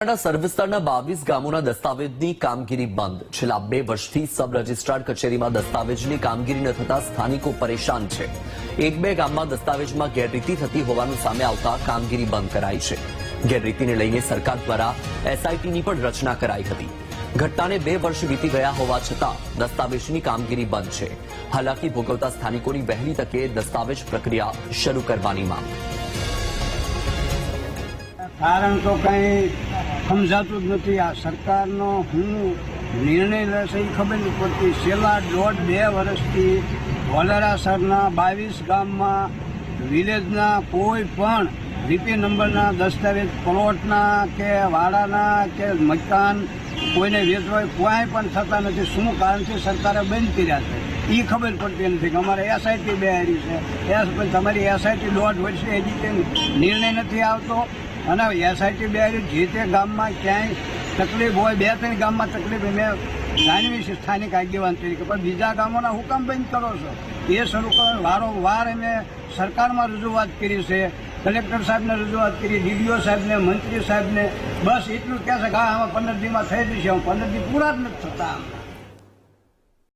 સર્વ વિસ્તારના 22 ગામોના દસ્તાવેજની કામગીરી બંધ। છેલ્લા 2 વર્ષથી સબ રજિસ્ટ્રાર કચેરીમાં દસ્તાવેજની કામગીરી ન થતા સ્થાનિકો પરેશાન છે। 1-2 ગામમાં દસ્તાવેજમાં ગેરરીતિ થતી હોવાનું સામે આવતા કામગીરી બંધ કરાઈ છે। ગેરરીતિને લઈને સરકાર દ્વારા એસઆઈટીની પણ રચના કરાઈ હતી। ઘટનાને 2 વર્ષ વીતી ગયા હોવા છતાં દસ્તાવેજની કામગીરી બંધ છે। હાલાકી ભોગવતા સ્થાનિકોની વહેલી તકે દસ્તાવેજ પ્રક્રિયા શરૂ કરવાની માંગ। કારણ તો કંઈ સમજાતું જ નથી। આ સરકારનો હું નિર્ણય લેશે એ ખબર નથી પડતી। છેલ્લા 1.5-2 વર્ષથી વલરાસરના 22 ગામમાં વિલેજના કોઈ પણ રીપી નંબરના દસ્તાવેજ પ્લોટના કે વાડાના કે મકાન કોઈને વેચવા કોઈ પણ થતા નથી। શું કારણથી સરકારે બંધ કર્યા છે એ ખબર પડતી નથી કે અમારે એસઆઈટી બેહારી છે। તમારી એસઆઈટી 1.5 વર્ષે હજી કંઈ નિર્ણય નથી આવતો અને એસઆઈટી બેહારી જે તે ગામમાં ક્યાંય તકલીફ હોય 2-3 ગામમાં તકલીફ મેં જાણવી છે સ્થાનિક આગેવાન તરીકે, પણ બીજા ગામોના હુકમ બંધ કરો છો એ શરૂ કરો। વારંવાર અમે સરકારમાં રજૂઆત કરી છે, કલેક્ટર સાહેબને રજૂઆત કરી, ડીડીઓ સાહેબને, મંત્રી સાહેબને, બસ એટલું કહે છે કે હા આમાં 15 દીમાં થઈ જશે। 15 દી પૂરા જ નથી થતા।